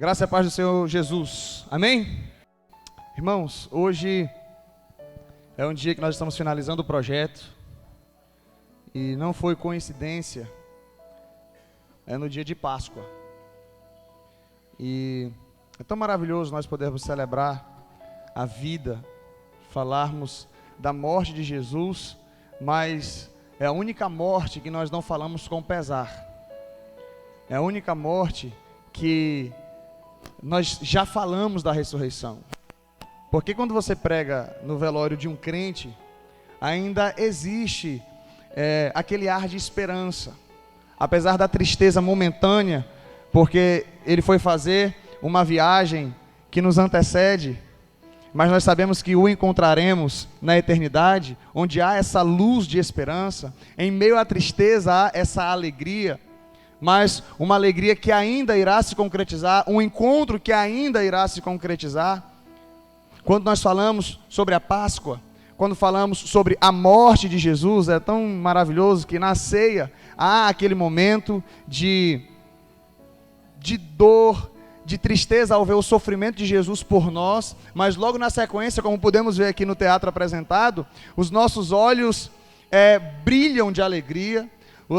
Graça e paz do Senhor Jesus. Amém? Irmãos, hoje é um dia que nós estamos finalizando o projeto e não foi coincidência, é no dia de Páscoa. E é tão maravilhoso nós podermos celebrar a vida, falarmos da morte de Jesus, mas é a única morte que nós não falamos com pesar. É a única morte que nós já falamos da ressurreição. Porque quando você prega no velório de um crente, ainda existe aquele ar de esperança. Apesar da tristeza momentânea, porque ele foi fazer uma viagem que nos antecede, mas nós sabemos que o encontraremos na eternidade, onde há essa luz de esperança. Em meio à tristeza há essa alegria, mas uma alegria que ainda irá se concretizar, um encontro que ainda irá se concretizar. Quando nós falamos sobre a Páscoa, quando falamos sobre a morte de Jesus, é tão maravilhoso que na ceia há aquele momento de dor, de tristeza ao ver o sofrimento de Jesus por nós, mas logo na sequência, como podemos ver aqui no teatro apresentado, os nossos olhos brilham de alegria,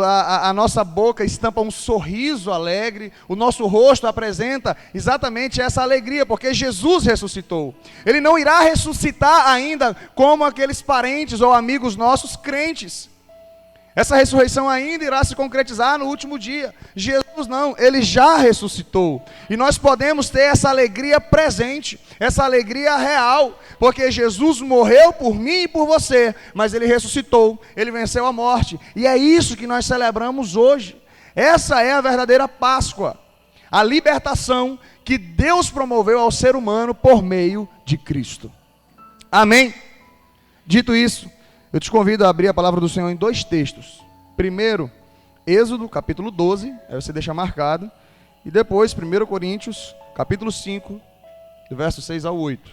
a nossa boca estampa um sorriso alegre, o nosso rosto apresenta exatamente essa alegria, porque Jesus ressuscitou. Ele não irá ressuscitar ainda como aqueles parentes ou amigos nossos crentes. Essa ressurreição ainda irá se concretizar no último dia. Jesus não, ele já ressuscitou. E nós podemos ter essa alegria presente, essa alegria real, porque Jesus morreu por mim e por você, mas ele ressuscitou, ele venceu a morte. E é isso que nós celebramos hoje. Essa é a verdadeira Páscoa, a libertação que Deus promoveu ao ser humano por meio de Cristo. Amém? Dito isso, eu te convido a abrir a palavra do Senhor em dois textos. Primeiro, Êxodo, capítulo 12, aí você deixa marcado. E depois, 1 Coríntios, capítulo 5, do verso 6 ao 8.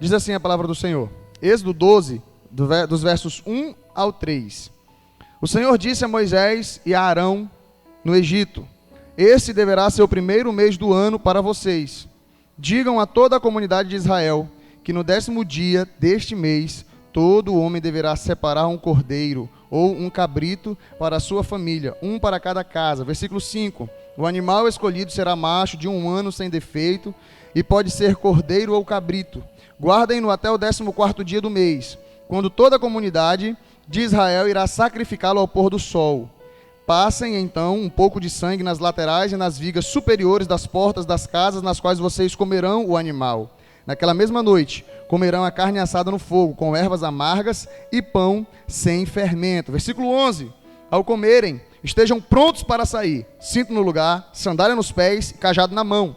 Diz assim a palavra do Senhor. Êxodo 12, dos versos 1 ao 3. O Senhor disse a Moisés e a Arão no Egito: Esse deverá ser o primeiro mês do ano para vocês. Digam a toda a comunidade de Israel que no 10º dia deste mês todo homem deverá separar um cordeiro ou um cabrito para a sua família, um para cada casa. Versículo 5. O animal escolhido será macho de 1 ano sem defeito e pode ser cordeiro ou cabrito. Guardem-no até o 14º dia do mês, quando toda a comunidade de Israel irá sacrificá-lo ao pôr do sol. Passem então um pouco de sangue nas laterais e nas vigas superiores das portas das casas nas quais vocês comerão o animal. Naquela mesma noite, comerão a carne assada no fogo, com ervas amargas e pão sem fermento. Versículo 11. Ao comerem, estejam prontos para sair, cinto no lugar, sandália nos pés e cajado na mão.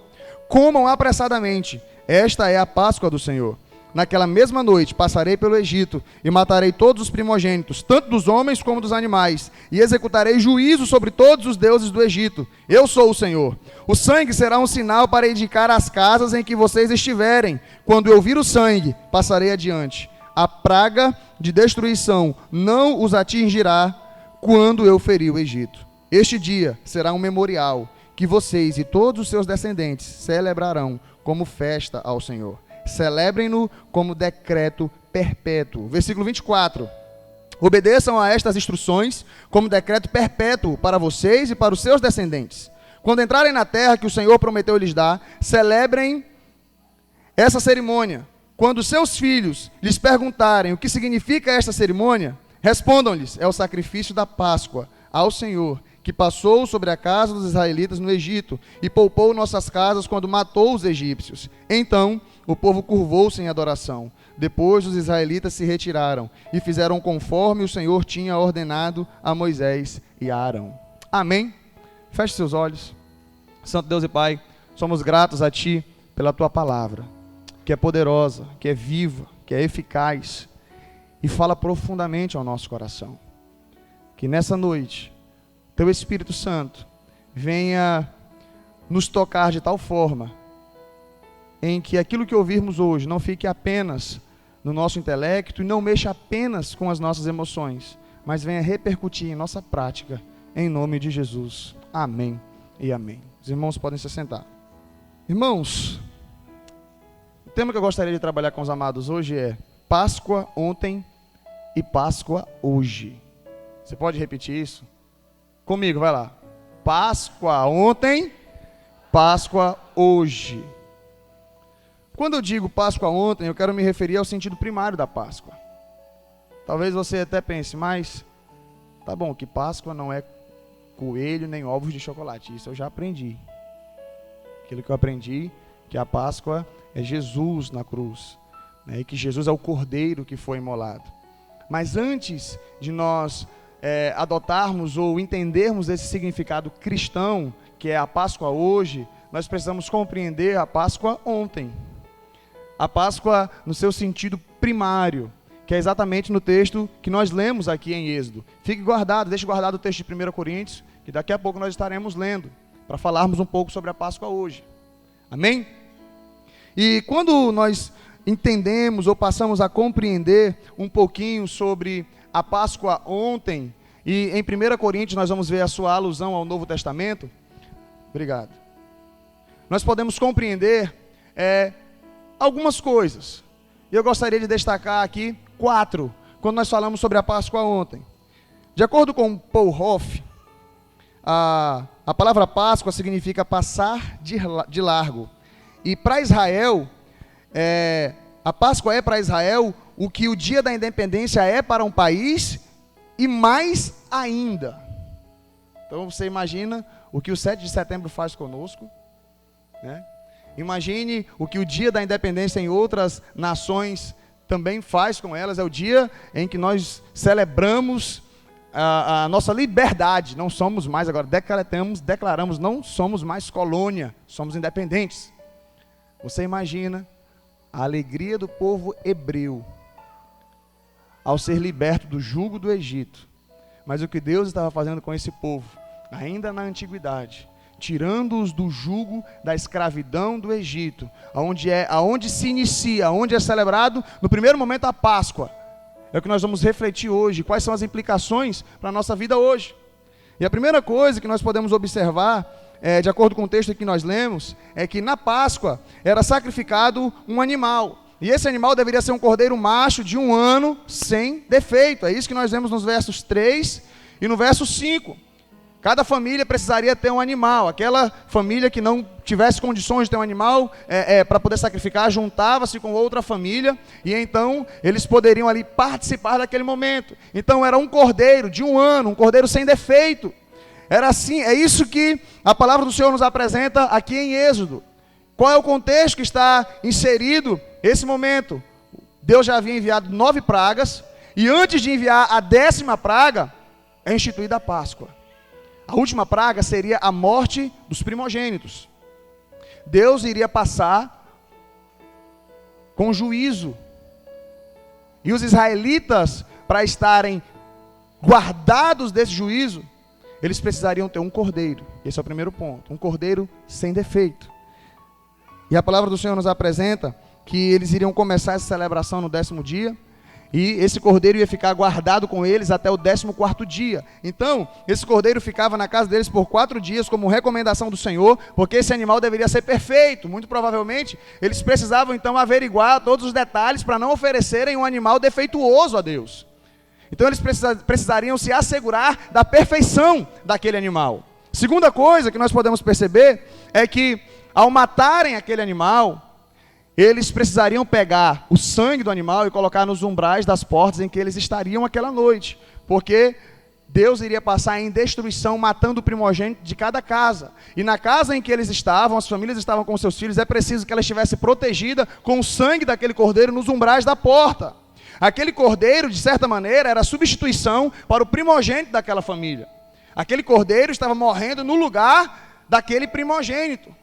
Comam apressadamente. Esta é a Páscoa do Senhor. Naquela mesma noite passarei pelo Egito e matarei todos os primogênitos, tanto dos homens como dos animais, e executarei juízo sobre todos os deuses do Egito. Eu sou o Senhor. O sangue será um sinal para indicar as casas em que vocês estiverem. Quando eu vir o sangue, passarei adiante. A praga de destruição não os atingirá quando eu ferir o Egito. Este dia será um memorial que vocês e todos os seus descendentes celebrarão como festa ao Senhor. Celebrem-no como decreto perpétuo. Versículo 24. Obedeçam a estas instruções como decreto perpétuo para vocês e para os seus descendentes. Quando entrarem na terra que o Senhor prometeu lhes dar, celebrem essa cerimônia. Quando seus filhos lhes perguntarem o que significa esta cerimônia, respondam-lhes: é o sacrifício da Páscoa ao Senhor, que passou sobre a casa dos israelitas no Egito e poupou nossas casas quando matou os egípcios. Então o povo curvou-se em adoração. Depois os israelitas se retiraram e fizeram conforme o Senhor tinha ordenado a Moisés e a Arão. Amém? Feche seus olhos. Santo Deus e Pai, somos gratos a Ti pela Tua palavra, que é poderosa, que é viva, que é eficaz e fala profundamente ao nosso coração. Que nessa noite Teu Espírito Santo venha nos tocar de tal forma em que aquilo que ouvirmos hoje não fique apenas no nosso intelecto e não mexa apenas com as nossas emoções, mas venha repercutir em nossa prática, em nome de Jesus. Amém e amém. Os irmãos podem se sentar. Irmãos, o tema que eu gostaria de trabalhar com os amados hoje é Páscoa ontem e Páscoa hoje. Você pode repetir isso? Comigo, vai lá. Páscoa ontem, Páscoa hoje. Quando eu digo Páscoa ontem, eu quero me referir ao sentido primário da Páscoa. Talvez você até pense, mas tá bom, que Páscoa não é coelho nem ovos de chocolate. Isso eu já aprendi. Aquilo que eu aprendi, que a Páscoa é Jesus na cruz, né? E que Jesus é o cordeiro que foi imolado. Mas antes de nós adotarmos ou entendermos esse significado cristão, que é a Páscoa hoje, nós precisamos compreender a Páscoa ontem. A Páscoa no seu sentido primário, que é exatamente no texto que nós lemos aqui em Êxodo. Fique guardado, deixe guardado o texto de 1 Coríntios, que daqui a pouco nós estaremos lendo, para falarmos um pouco sobre a Páscoa hoje. Amém? E quando nós entendemos ou passamos a compreender um pouquinho sobre a Páscoa ontem, e em 1 Coríntios nós vamos ver a sua alusão ao Novo Testamento. Obrigado. Nós podemos compreender algumas coisas. E eu gostaria de destacar aqui 4, quando nós falamos sobre a Páscoa ontem. De acordo com Paul Hoff, a palavra Páscoa significa passar de largo. E para Israel, a Páscoa é para Israel o que o dia da independência é para um país e mais ainda. Então você imagina o que o 7 de setembro faz conosco, né? Imagine o que o dia da independência em outras nações também faz com elas. É o dia em que nós celebramos a nossa liberdade. Não somos mais, agora declaramos, não somos mais colônia, somos independentes. Você imagina a alegria do povo hebreu ao ser liberto do jugo do Egito. Mas o que Deus estava fazendo com esse povo, ainda na antiguidade, tirando-os do jugo da escravidão do Egito, aonde se inicia, onde é celebrado no primeiro momento a Páscoa. É o que nós vamos refletir hoje, quais são as implicações para a nossa vida hoje. E a primeira coisa que nós podemos observar, de acordo com o texto que nós lemos, é que na Páscoa era sacrificado um animal. E esse animal deveria ser um cordeiro macho de 1 ano, sem defeito. É isso que nós vemos nos versos 3 e no verso 5. Cada família precisaria ter um animal. Aquela família que não tivesse condições de ter um animal para poder sacrificar, juntava-se com outra família, e então eles poderiam ali participar daquele momento. Então era um cordeiro de 1 ano, um cordeiro sem defeito. Era assim, é isso que a palavra do Senhor nos apresenta aqui em Êxodo. Qual é o contexto que está inserido esse momento? Deus já havia enviado 9 pragas, e antes de enviar a 10ª praga, é instituída a Páscoa. A última praga seria a morte dos primogênitos. Deus iria passar com juízo. E os israelitas, para estarem guardados desse juízo, eles precisariam ter um cordeiro. Esse é o primeiro ponto. Um cordeiro sem defeito. E a palavra do Senhor nos apresenta que eles iriam começar essa celebração no 10º dia. E esse cordeiro ia ficar guardado com eles até o 14º dia. Então, esse cordeiro ficava na casa deles por 4 dias como recomendação do Senhor, porque esse animal deveria ser perfeito. Muito provavelmente, eles precisavam então averiguar todos os detalhes para não oferecerem um animal defeituoso a Deus. Então, eles precisariam se assegurar da perfeição daquele animal. Segunda coisa que nós podemos perceber é que, ao matarem aquele animal, eles precisariam pegar o sangue do animal e colocar nos umbrais das portas em que eles estariam aquela noite, porque Deus iria passar em destruição, matando o primogênito de cada casa. E na casa em que eles estavam, as famílias estavam com seus filhos, é preciso que ela estivesse protegida com o sangue daquele cordeiro nos umbrais da porta. Aquele cordeiro, de certa maneira, era substituição para o primogênito daquela família. Aquele cordeiro estava morrendo no lugar daquele primogênito.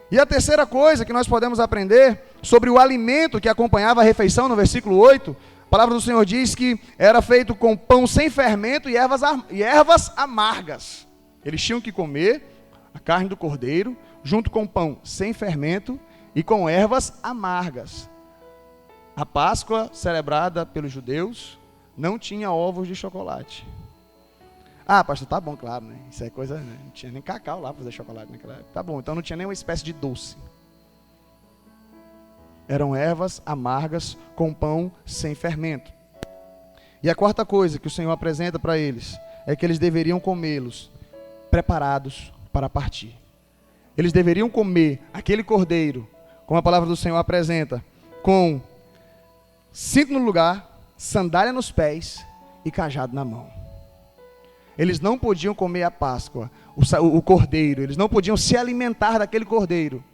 E a terceira coisa que nós podemos aprender sobre o alimento que acompanhava a refeição, no versículo 8, a palavra do Senhor diz que era feito com pão sem fermento e ervas amargas. Eles tinham que comer a carne do cordeiro, junto com pão sem fermento e com ervas amargas. A Páscoa, celebrada pelos judeus, não tinha ovos de chocolate. Ah, pastor, tá bom, claro, né? Isso é coisa, né? Não tinha nem cacau lá para fazer chocolate naquela época. Tá bom, então não tinha nenhuma espécie de doce. Eram ervas amargas com pão sem fermento. E a quarta coisa que o Senhor apresenta para eles é que eles deveriam comê-los preparados para partir. Eles deveriam comer aquele cordeiro, como a palavra do Senhor apresenta, com cinto no lugar, sandália nos pés e cajado na mão. Eles não podiam comer a Páscoa, o cordeiro, eles não podiam se alimentar daquele cordeiro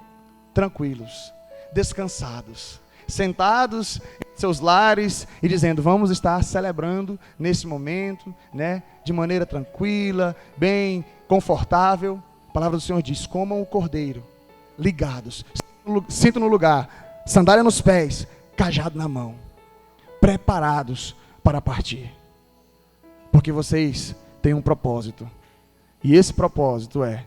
tranquilos, descansados, sentados em seus lares e dizendo, vamos estar celebrando nesse momento, né, de maneira tranquila, bem confortável. A palavra do Senhor diz, comam o cordeiro, ligados, cinto no lugar, sandália nos pés, cajado na mão, preparados para partir. Porque vocês têm um propósito, e esse propósito é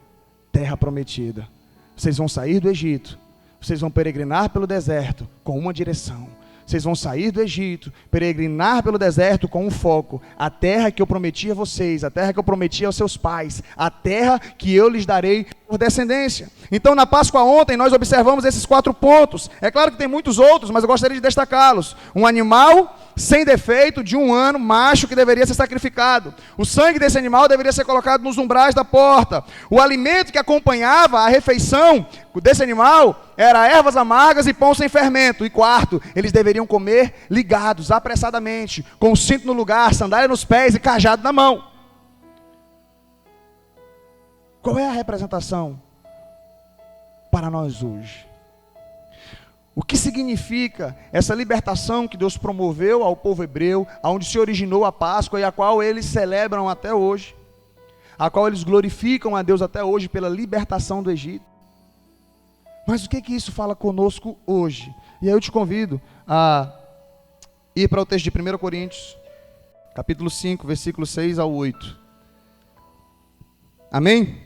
terra prometida. Vocês vão sair do Egito, vocês vão peregrinar pelo deserto com uma direção. Vocês vão sair do Egito, peregrinar pelo deserto com um foco. A terra que eu prometi a vocês, a terra que eu prometi aos seus pais, a terra que eu lhes darei por descendência. Então, na Páscoa ontem, nós observamos esses 4 pontos. É claro que tem muitos outros, mas eu gostaria de destacá-los. Um animal sem defeito, de 1 ano, macho, que deveria ser sacrificado. O sangue desse animal deveria ser colocado nos umbrais da porta. O alimento que acompanhava a refeição desse animal era ervas amargas e pão sem fermento. E 4, eles deveriam comer ligados, apressadamente, com o cinto no lugar, sandália nos pés e cajado na mão. Qual é a representação para nós hoje? O que significa essa libertação que Deus promoveu ao povo hebreu, aonde se originou a Páscoa e a qual eles celebram até hoje, a qual eles glorificam a Deus até hoje pela libertação do Egito? Mas o que isso fala conosco hoje? E aí eu te convido a ir para o texto de 1 Coríntios, capítulo 5, versículos 6 ao 8. Amém?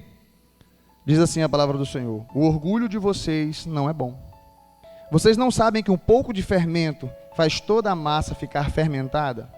Diz assim a palavra do Senhor: o orgulho de vocês não é bom. Vocês não sabem que um pouco de fermento faz toda a massa ficar fermentada?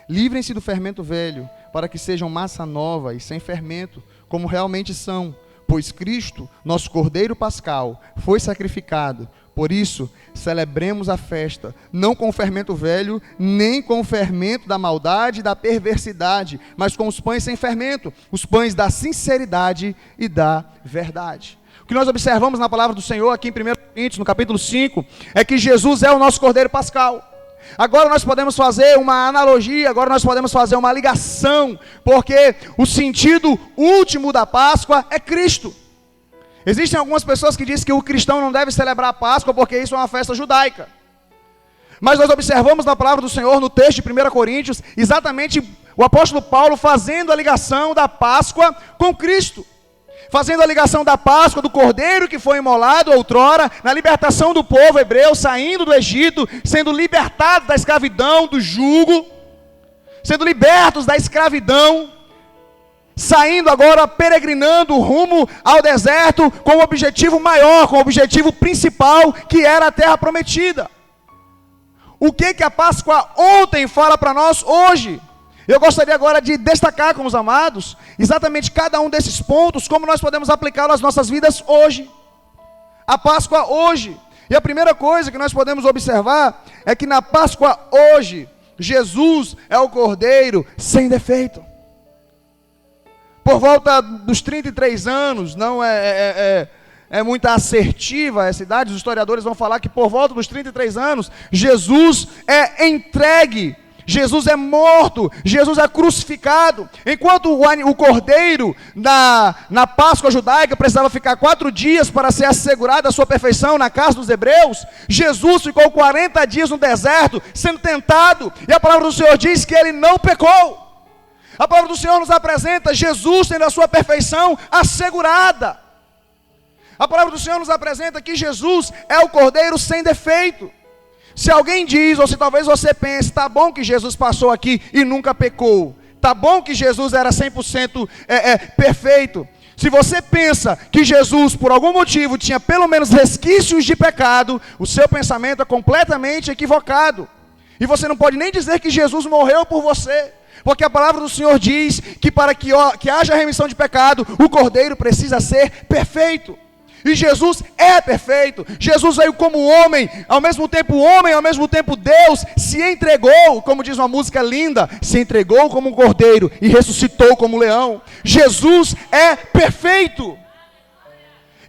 Livrem-se do fermento velho, para que sejam massa nova e sem fermento, como realmente são. Pois Cristo, nosso Cordeiro Pascal, foi sacrificado. Por isso, celebremos a festa, não com o fermento velho, nem com o fermento da maldade e da perversidade, mas com os pães sem fermento, os pães da sinceridade e da verdade. O que nós observamos na palavra do Senhor aqui em 1 Coríntios, no capítulo 5, é que Jesus é o nosso Cordeiro Pascal. Agora nós podemos fazer uma analogia, agora nós podemos fazer uma ligação, porque o sentido último da Páscoa é Cristo. Existem algumas pessoas que dizem que o cristão não deve celebrar a Páscoa porque isso é uma festa judaica. Mas nós observamos na palavra do Senhor, no texto de 1 Coríntios, exatamente o apóstolo Paulo fazendo a ligação da Páscoa com Cristo. Fazendo a ligação da Páscoa, do cordeiro que foi imolado outrora, na libertação do povo hebreu, saindo do Egito, sendo libertados da escravidão, do jugo, sendo libertos da escravidão, saindo agora, peregrinando rumo ao deserto, com o objetivo maior, com o objetivo principal, que era a terra prometida. O que a Páscoa ontem fala para nós hoje? Eu gostaria agora de destacar com os amados, exatamente cada um desses pontos, como nós podemos aplicá-lo às nossas vidas hoje. A Páscoa hoje. E a primeira coisa que nós podemos observar é que na Páscoa hoje, Jesus é o Cordeiro sem defeito. Por volta dos 33 anos, não é muito assertiva essa idade, os historiadores vão falar que por volta dos 33 anos, Jesus é entregue. Jesus é morto, Jesus é crucificado. Enquanto o cordeiro na Páscoa judaica precisava ficar 4 dias para ser assegurada a sua perfeição na casa dos hebreus, Jesus ficou 40 dias no deserto sendo tentado, e a palavra do Senhor diz que ele não pecou. A palavra do Senhor nos apresenta Jesus tendo a sua perfeição assegurada. A palavra do Senhor nos apresenta que Jesus é o cordeiro sem defeito. Se alguém diz, ou se talvez você pense, tá bom que Jesus passou aqui e nunca pecou, tá bom que Jesus era 100% perfeito. Se você pensa que Jesus, por algum motivo, tinha pelo menos resquícios de pecado, o seu pensamento é completamente equivocado. E você não pode nem dizer que Jesus morreu por você, porque a palavra do Senhor diz que para que haja remissão de pecado, o cordeiro precisa ser perfeito. E Jesus é perfeito. Jesus veio como homem, ao mesmo tempo Deus, se entregou, como diz uma música linda, se entregou como um cordeiro e ressuscitou como um leão. Jesus é perfeito.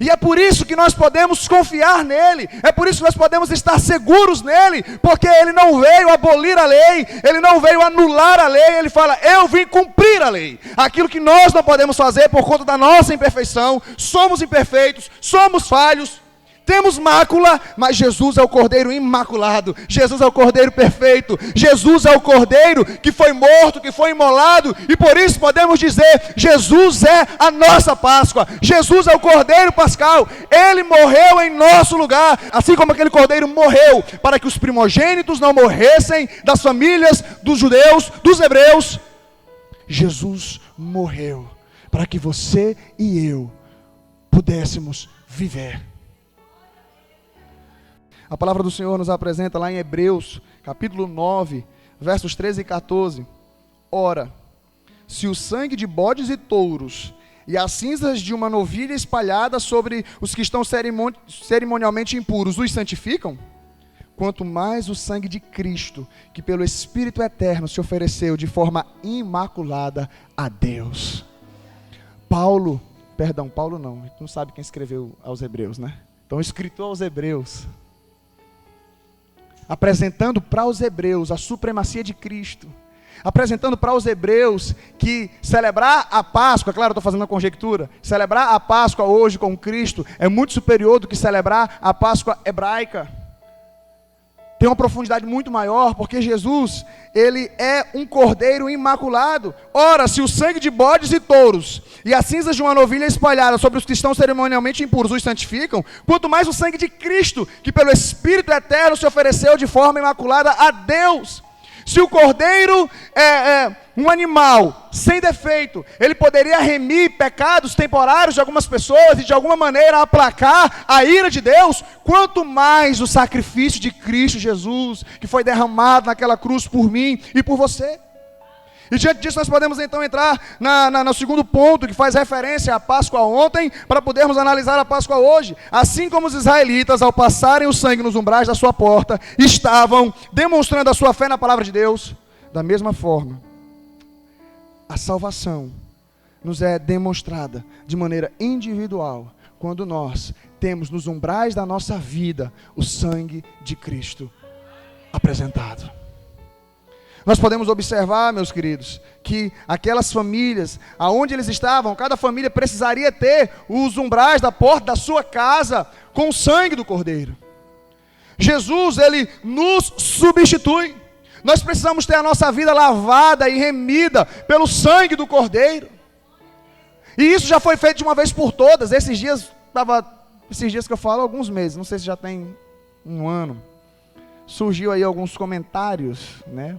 E é por isso que nós podemos confiar nele, é por isso que nós podemos estar seguros nele, porque ele não veio abolir a lei, ele não veio anular a lei, ele fala, eu vim cumprir a lei. Aquilo que nós não podemos fazer por conta da nossa imperfeição, somos imperfeitos, somos falhos, temos mácula, mas Jesus é o cordeiro imaculado, Jesus é o cordeiro perfeito, Jesus é o cordeiro que foi morto, que foi imolado, e por isso podemos dizer, Jesus é a nossa Páscoa, Jesus é o cordeiro pascal, ele morreu em nosso lugar, assim como aquele cordeiro morreu, para que os primogênitos não morressem das famílias dos judeus, dos hebreus. Jesus morreu, para que você e eu pudéssemos viver. A palavra do Senhor nos apresenta lá em Hebreus, capítulo 9, versos 13 e 14. Ora, se o sangue de bodes e touros e as cinzas de uma novilha espalhada sobre os que estão cerimonialmente impuros os santificam, quanto mais o sangue de Cristo, que pelo Espírito Eterno se ofereceu de forma imaculada a Deus. Paulo não, não sabe quem escreveu aos Hebreus, né? Então, o escritor aos Hebreus, apresentando para os hebreus a supremacia de Cristo, apresentando para os hebreus que celebrar a Páscoa, claro, estou fazendo uma conjectura, celebrar a Páscoa hoje com Cristo é muito superior do que celebrar a Páscoa hebraica. Tem uma profundidade muito maior, porque Jesus, ele é um cordeiro imaculado. Ora, se o sangue de bodes e touros e as cinzas de uma novilha espalhada sobre os que estão cerimonialmente impuros os santificam, quanto mais o sangue de Cristo, que pelo Espírito Eterno se ofereceu de forma imaculada a Deus. Se o cordeiro é um animal sem defeito, ele poderia remir pecados temporários de algumas pessoas e de alguma maneira aplacar a ira de Deus, quanto mais o sacrifício de Cristo Jesus, que foi derramado naquela cruz por mim e por você. E diante disso nós podemos então entrar no segundo ponto, que faz referência à Páscoa ontem, para podermos analisar a Páscoa hoje. Assim como os israelitas, ao passarem o sangue nos umbrais da sua porta, estavam demonstrando a sua fé na palavra de Deus, da mesma forma, a salvação nos é demonstrada de maneira individual, quando nós temos nos umbrais da nossa vida o sangue de Cristo apresentado. Nós podemos observar, meus queridos, que aquelas famílias, aonde eles estavam, cada família precisaria ter os umbrais da porta da sua casa com o sangue do Cordeiro. Jesus, ele nos substitui. Nós precisamos ter a nossa vida lavada e remida pelo sangue do Cordeiro. E isso já foi feito de uma vez por todas. Esses dias que eu falo, alguns meses, não sei se já tem um ano, surgiu aí alguns comentários, né?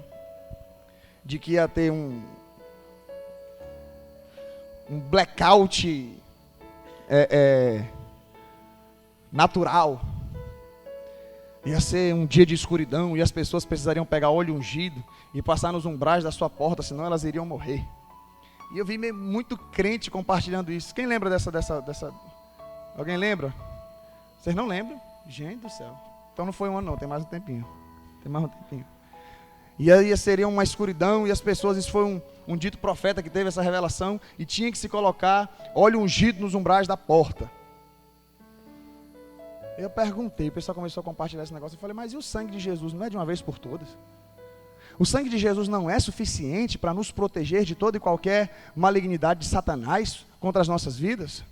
De que ia ter um blackout natural, ia ser um dia de escuridão, e as pessoas precisariam pegar óleo ungido e passar nos umbrais da sua porta, senão elas iriam morrer. E eu vi muito crente compartilhando isso. Quem lembra dessa? Alguém lembra? Vocês não lembram? Gente do céu. Então não foi um ano não, tem mais um tempinho. E aí seria uma escuridão, e as pessoas, isso foi um dito profeta que teve essa revelação, e tinha que se colocar óleo ungido nos umbrais da porta. Eu perguntei, o pessoal começou a compartilhar esse negócio, eu falei, mas e o sangue de Jesus, não é de uma vez por todas? O sangue de Jesus não é suficiente para nos proteger de toda e qualquer malignidade de Satanás contra as nossas vidas?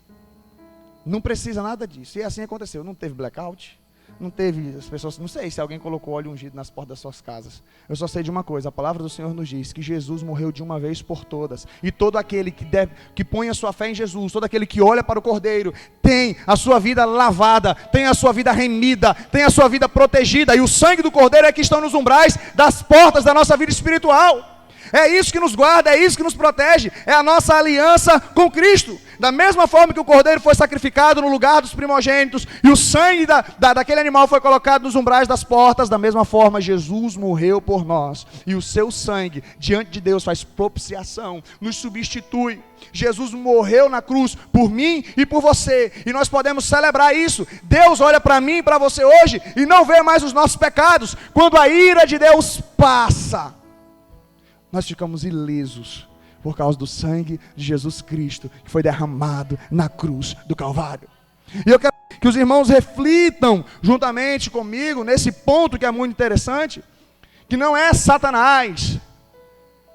Não precisa nada disso, e assim aconteceu, não teve blackout, não teve, as pessoas, não sei se alguém colocou óleo ungido nas portas das suas casas. Eu só sei de uma coisa, a palavra do Senhor nos diz que Jesus morreu de uma vez por todas. E todo aquele que põe a sua fé em Jesus, todo aquele que olha para o Cordeiro, tem a sua vida lavada, tem a sua vida remida, tem a sua vida protegida. E o sangue do Cordeiro é que estão nos umbrais das portas da nossa vida espiritual. É isso que nos guarda, é isso que nos protege, é a nossa aliança com Cristo. Da mesma forma que o cordeiro foi sacrificado no lugar dos primogênitos e o sangue daquele animal foi colocado nos umbrais das portas, da mesma forma Jesus morreu por nós. E o seu sangue diante de Deus faz propiciação, nos substitui. Jesus morreu na cruz por mim e por você, e nós podemos celebrar isso. Deus olha para mim e para você hoje e não vê mais os nossos pecados. Quando a ira de Deus passa, nós ficamos ilesos por causa do sangue de Jesus Cristo, que foi derramado na cruz do Calvário. E eu quero que os irmãos reflitam juntamente comigo nesse ponto que é muito interessante, que não é Satanás,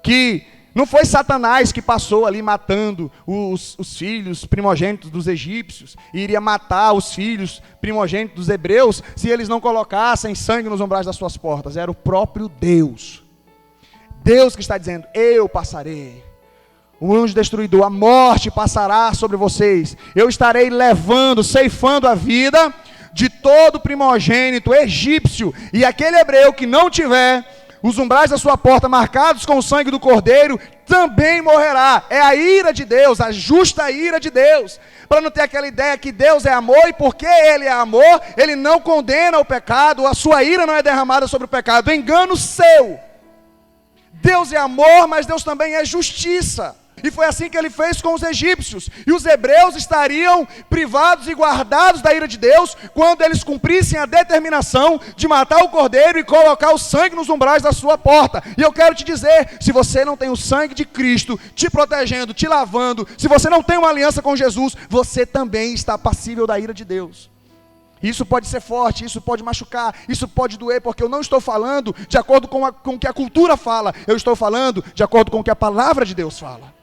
que não foi Satanás que passou ali matando os filhos primogênitos dos egípcios, e iria matar os filhos primogênitos dos hebreus, se eles não colocassem sangue nos umbrais das suas portas. Era o próprio Deus. Deus que está dizendo: eu passarei. O anjo destruidor, a morte passará sobre vocês. Eu estarei levando, ceifando a vida de todo primogênito egípcio, e aquele hebreu que não tiver os umbrais da sua porta marcados com o sangue do cordeiro, também morrerá. É a ira de Deus, a justa ira de Deus. Para não ter aquela ideia que Deus é amor, e porque Ele é amor, Ele não condena o pecado, a sua ira não é derramada sobre o pecado. Engano seu. Deus é amor, mas Deus também é justiça. E foi assim que Ele fez com os egípcios. E os hebreus estariam privados e guardados da ira de Deus quando eles cumprissem a determinação de matar o cordeiro e colocar o sangue nos umbrais da sua porta. E eu quero te dizer, se você não tem o sangue de Cristo te protegendo, te lavando, se você não tem uma aliança com Jesus, você também está passível da ira de Deus. Isso pode ser forte, isso pode machucar, isso pode doer, porque eu não estou falando de acordo com o que a cultura fala, eu estou falando de acordo com o que a palavra de Deus fala.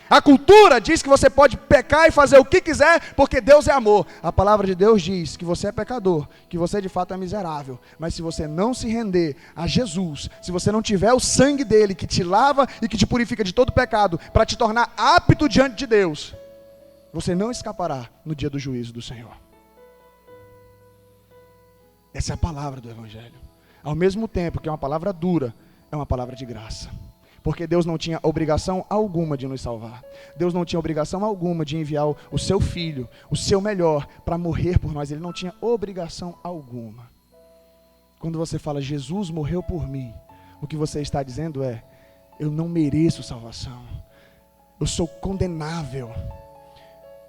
A cultura diz que você pode pecar e fazer o que quiser, porque Deus é amor. A palavra de Deus diz que você é pecador, que você de fato é miserável. Mas se você não se render a Jesus, se você não tiver o sangue dele que te lava e que te purifica de todo pecado, para te tornar apto diante de Deus, você não escapará no dia do juízo do Senhor. Essa é a palavra do Evangelho. Ao mesmo tempo que é uma palavra dura, é uma palavra de graça. Porque Deus não tinha obrigação alguma de nos salvar. Deus não tinha obrigação alguma de enviar o seu filho, o seu melhor, para morrer por nós. Ele não tinha obrigação alguma. Quando você fala, Jesus morreu por mim, o que você está dizendo é: eu não mereço salvação. Eu sou condenável.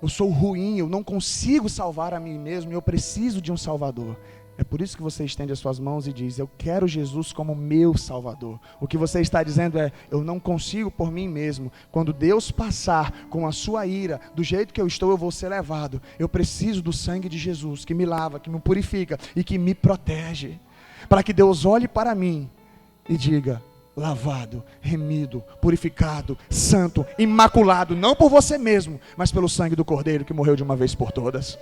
Eu sou ruim, eu não consigo salvar a mim mesmo, eu preciso de um Salvador. É por isso que você estende as suas mãos e diz: eu quero Jesus como meu Salvador. O que você está dizendo é: eu não consigo por mim mesmo. Quando Deus passar com a sua ira, do jeito que eu estou, eu vou ser levado. Eu preciso do sangue de Jesus, que me lava, que me purifica e que me protege. Para que Deus olhe para mim e diga: lavado, remido, purificado, santo, imaculado, não por você mesmo, mas pelo sangue do Cordeiro que morreu de uma vez por todas.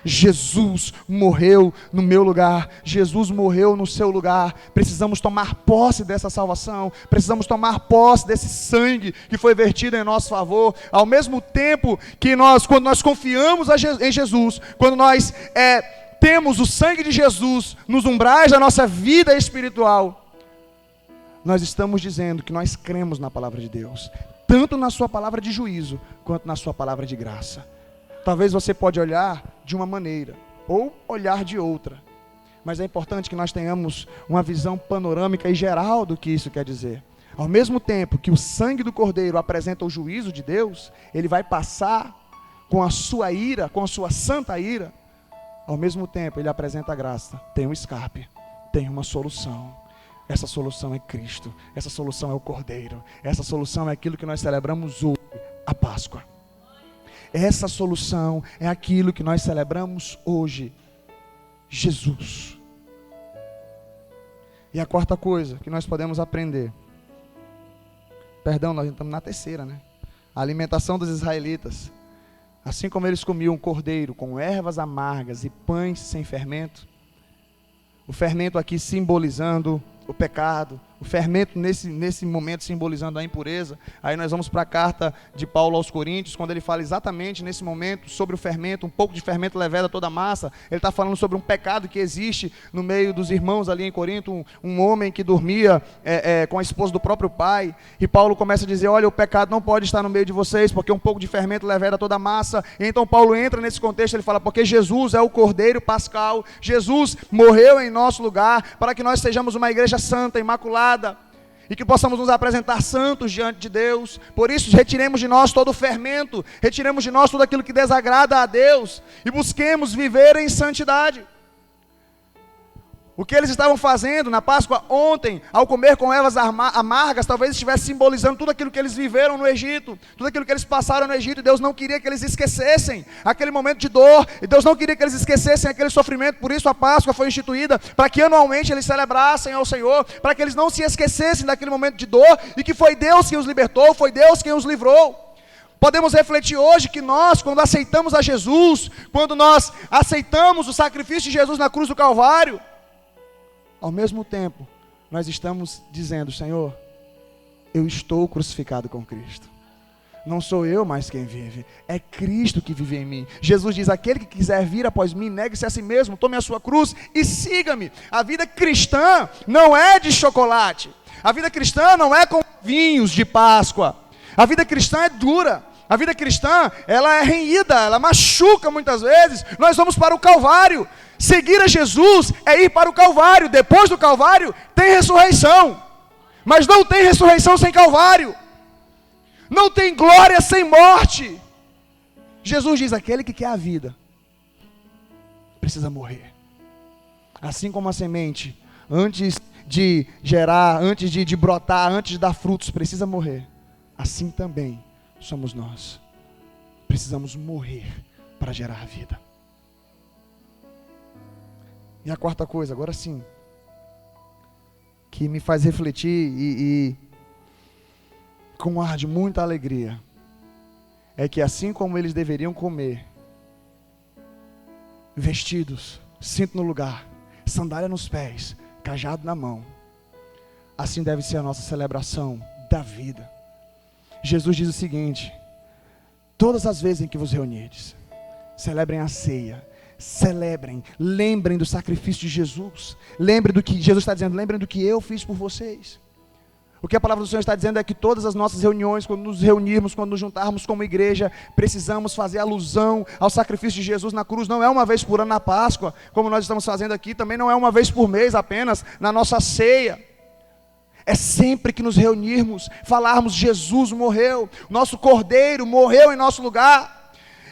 Jesus morreu no meu lugar, Jesus morreu no seu lugar. Precisamos tomar posse dessa salvação, precisamos tomar posse desse sangue que foi vertido em nosso favor. Ao mesmo tempo que quando nós confiamos em Jesus, quando nós temos o sangue de Jesus nos umbrais da nossa vida espiritual, nós estamos dizendo que nós cremos na palavra de Deus, tanto na sua palavra de juízo, quanto na sua palavra de graça. Talvez você pode olhar de uma maneira, ou olhar de outra, mas é importante que nós tenhamos uma visão panorâmica e geral do que isso quer dizer. Ao mesmo tempo que o sangue do Cordeiro apresenta o juízo de Deus, ele vai passar com a sua ira, com a sua santa ira. Ao mesmo tempo ele apresenta a graça, tem um escape, tem uma solução. Essa solução é Cristo, essa solução é o Cordeiro, essa solução é aquilo que nós celebramos hoje, a Páscoa. Essa solução é aquilo que nós celebramos hoje, Jesus. E a quarta coisa que nós podemos aprender, nós estamos na terceira, né? A alimentação dos israelitas. Assim como eles comiam cordeiro com ervas amargas e pães sem fermento, o fermento aqui simbolizando o pecado, O fermento nesse momento simbolizando a impureza. Aí nós vamos para a carta de Paulo aos Coríntios, quando ele fala exatamente nesse momento sobre o fermento, um pouco de fermento leveda toda a massa. Ele está falando sobre um pecado que existe no meio dos irmãos ali em Corinto, um homem que dormia com a esposa do próprio pai. E Paulo começa a dizer, olha, o pecado não pode estar no meio de vocês, porque um pouco de fermento leveda toda a massa. E então Paulo entra nesse contexto, ele fala, porque Jesus é o Cordeiro Pascal, Jesus morreu em nosso lugar, para que nós sejamos uma igreja santa, imaculada, e que possamos nos apresentar santos diante de Deus. Por isso, retiremos de nós todo o fermento, retiremos de nós tudo aquilo que desagrada a Deus, e busquemos viver em santidade. O que eles estavam fazendo na Páscoa ontem, ao comer com ervas amargas, talvez estivesse simbolizando tudo aquilo que eles viveram no Egito, tudo aquilo que eles passaram no Egito, e Deus não queria que eles esquecessem aquele momento de dor, e Deus não queria que eles esquecessem aquele sofrimento. Por isso a Páscoa foi instituída, para que anualmente eles celebrassem ao Senhor, para que eles não se esquecessem daquele momento de dor, e que foi Deus quem os libertou, foi Deus quem os livrou. Podemos refletir hoje que nós, quando aceitamos a Jesus, quando nós aceitamos o sacrifício de Jesus na cruz do Calvário, ao mesmo tempo, nós estamos dizendo, Senhor, eu estou crucificado com Cristo. Não sou eu mais quem vive, é Cristo que vive em mim. Jesus diz, aquele que quiser vir após mim, negue-se a si mesmo, tome a sua cruz e siga-me. A vida cristã não é de chocolate. A vida cristã não é com vinhos de Páscoa. A vida cristã é dura. A vida cristã, ela é renhida, ela machuca muitas vezes. Nós vamos para o Calvário. Seguir a Jesus é ir para o Calvário. Depois do Calvário, tem ressurreição. Mas não tem ressurreição sem Calvário. Não tem glória sem morte. Jesus diz, aquele que quer a vida, precisa morrer. Assim como a semente, antes de gerar, antes de brotar, antes de dar frutos, precisa morrer. Assim também somos nós. Precisamos morrer para gerar vida. E a quarta coisa, agora sim, que me faz refletir e com um ar de muita alegria, é que assim como eles deveriam comer, vestidos, cinto no lugar, sandália nos pés, cajado na mão, assim deve ser a nossa celebração da vida. Jesus diz o seguinte, todas as vezes em que vos reunirdes, celebrem a ceia, celebrem, lembrem do sacrifício de Jesus, lembrem do que Jesus está dizendo, lembrem do que eu fiz por vocês. O que a palavra do Senhor está dizendo é que todas as nossas reuniões, quando nos reunirmos, quando nos juntarmos como igreja, precisamos fazer alusão ao sacrifício de Jesus na cruz. Não é uma vez por ano na Páscoa, como nós estamos fazendo aqui, também não é uma vez por mês apenas na nossa ceia. É sempre que nos reunirmos, falarmos, Jesus morreu, nosso Cordeiro morreu em nosso lugar.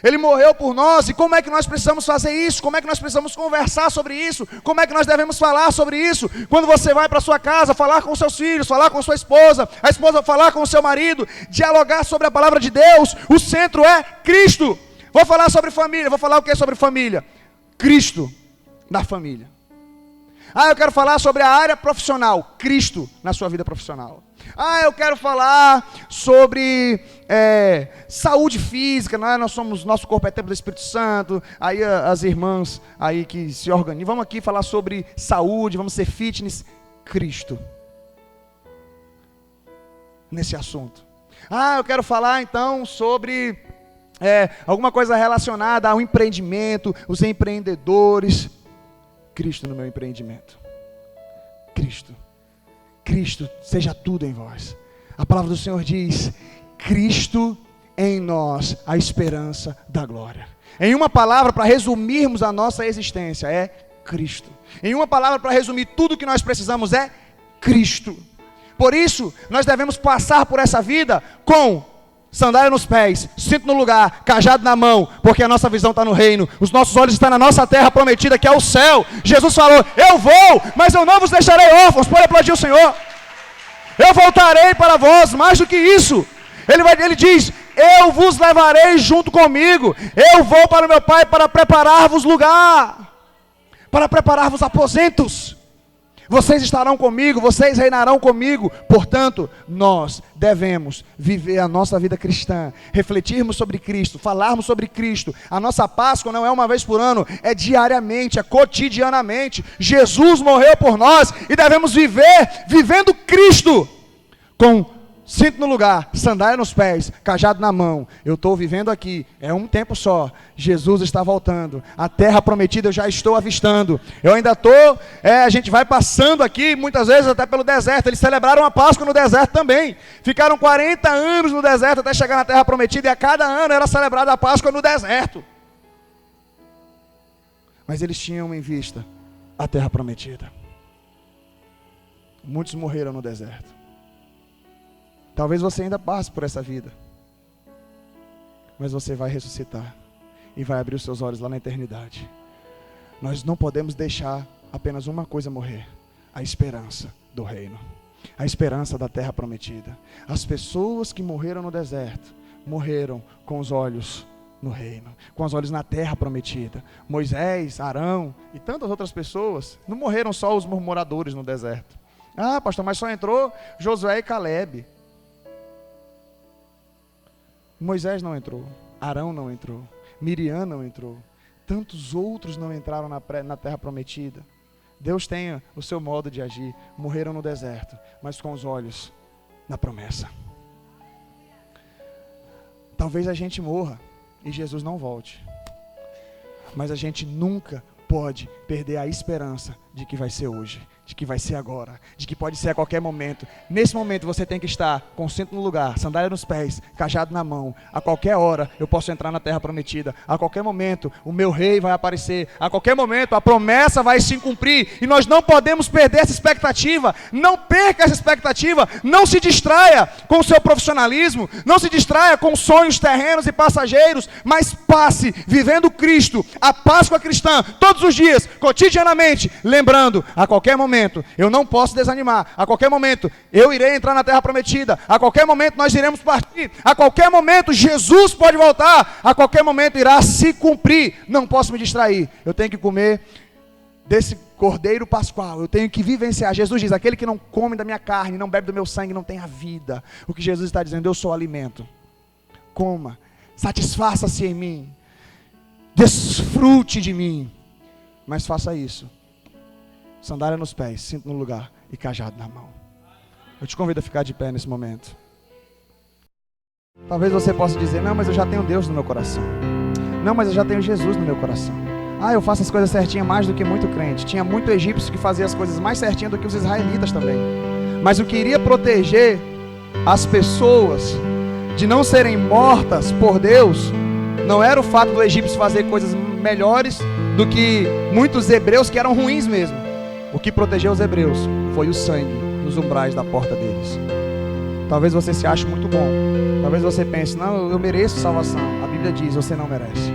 Ele morreu por nós, e como é que nós precisamos fazer isso? Como é que nós precisamos conversar sobre isso? Como é que nós devemos falar sobre isso? Quando você vai para sua casa, falar com seus filhos, falar com sua esposa, a esposa falar com o seu marido, dialogar sobre a palavra de Deus, o centro é Cristo. Vou falar sobre família, vou falar o que sobre família? Cristo na família. Eu quero falar sobre a área profissional, Cristo na sua vida profissional. Eu quero falar sobre saúde física, nosso corpo é templo do Espírito Santo. Aí as irmãs aí que se organizam, vamos aqui falar sobre saúde, vamos ser fitness, Cristo nesse assunto. Eu quero falar então sobre alguma coisa relacionada ao empreendimento, os empreendedores, Cristo no meu empreendimento. Cristo seja tudo em vós. A palavra do Senhor diz, Cristo em nós, a esperança da glória. Em uma palavra, para resumirmos a nossa existência, é Cristo. Em uma palavra, para resumir tudo que nós precisamos, é Cristo. Por isso, nós devemos passar por essa vida com sandália nos pés, cinto no lugar, cajado na mão, porque a nossa visão está no reino, os nossos olhos estão na nossa terra prometida, que é o céu. Jesus falou, eu vou, mas eu não vos deixarei órfãos. Pode aplaudir o Senhor. Eu voltarei para vós, mais do que isso, ele diz, eu vos levarei junto comigo, eu vou para o meu Pai para preparar-vos lugar, para preparar-vos aposentos, vocês estarão comigo, vocês reinarão comigo. Portanto, nós devemos viver a nossa vida cristã, refletirmos sobre Cristo, falarmos sobre Cristo. A nossa Páscoa não é uma vez por ano, é diariamente, é cotidianamente. Jesus morreu por nós e devemos viver vivendo Cristo, com cinto no lugar, sandália nos pés, cajado na mão. Eu estou vivendo aqui, é um tempo só. Jesus está voltando, a terra prometida eu já estou avistando. Eu ainda estou, a gente vai passando aqui, muitas vezes até pelo deserto. Eles celebraram a Páscoa no deserto também. Ficaram 40 anos no deserto até chegar na terra prometida, e a cada ano era celebrada a Páscoa no deserto. Mas eles tinham em vista a terra prometida. Muitos morreram no deserto. Talvez você ainda passe por essa vida, mas você vai ressuscitar e vai abrir os seus olhos lá na eternidade. Nós não podemos deixar apenas uma coisa morrer: a esperança do reino, a esperança da terra prometida. As pessoas que morreram no deserto morreram com os olhos no reino, com os olhos na terra prometida. Moisés, Arão e tantas outras pessoas, não morreram só os murmuradores no deserto. Ah, pastor, mas só entrou Josué e Calebe. Moisés não entrou, Arão não entrou, Miriam não entrou, tantos outros não entraram na terra prometida. Deus tem o seu modo de agir. Morreram no deserto, mas com os olhos na promessa. Talvez a gente morra e Jesus não volte, mas a gente nunca pode perder a esperança de que vai ser hoje, de que vai ser agora, de que pode ser a qualquer momento. Nesse momento você tem que estar com o cinto no lugar, sandália nos pés, cajado na mão. A qualquer hora eu posso entrar na terra prometida. A qualquer momento o meu rei vai aparecer. A qualquer momento a promessa vai se cumprir. E nós não podemos perder essa expectativa. Não perca essa expectativa. Não se distraia com o seu profissionalismo. Não se distraia com sonhos terrenos e passageiros. Mas passe vivendo Cristo, a Páscoa cristã, todos os dias, cotidianamente, lembrando, a qualquer momento eu não posso desanimar. A qualquer momento eu irei entrar na terra prometida. A qualquer momento nós iremos partir. A qualquer momento Jesus pode voltar. A qualquer momento irá se cumprir. Não posso me distrair. Eu tenho que comer desse cordeiro pascual. Eu tenho que vivenciar. Jesus diz: aquele que não come da minha carne, não bebe do meu sangue, não tem a vida. O que Jesus está dizendo: eu sou o alimento. Coma, satisfaça-se em mim, desfrute de mim, mas faça isso: sandália nos pés, cinto no lugar e cajado na mão. Eu te convido a ficar de pé nesse momento. Talvez você possa dizer: não, mas eu já tenho Deus no meu coração. Não, mas eu já tenho Jesus no meu coração. Ah, eu faço as coisas certinhas mais do que muito crente. Tinha muito egípcio que fazia as coisas mais certinhas do que os israelitas também. Mas o que iria proteger as pessoas de não serem mortas por Deus não era o fato do egípcio fazer coisas melhores do que muitos hebreus que eram ruins mesmo. O que protegeu os hebreus foi o sangue nos umbrais da porta deles. Talvez você se ache muito bom. Talvez você pense: não, eu mereço salvação. A Bíblia diz: você não merece.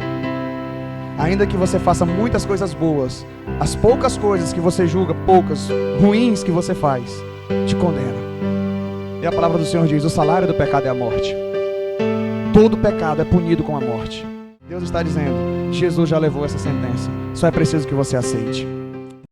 Ainda que você faça muitas coisas boas, as poucas coisas que você julga poucas, ruins que você faz, te condena. E a palavra do Senhor diz: o salário do pecado é a morte. Todo pecado é punido com a morte. Deus está dizendo: Jesus já levou essa sentença. Só é preciso que você aceite.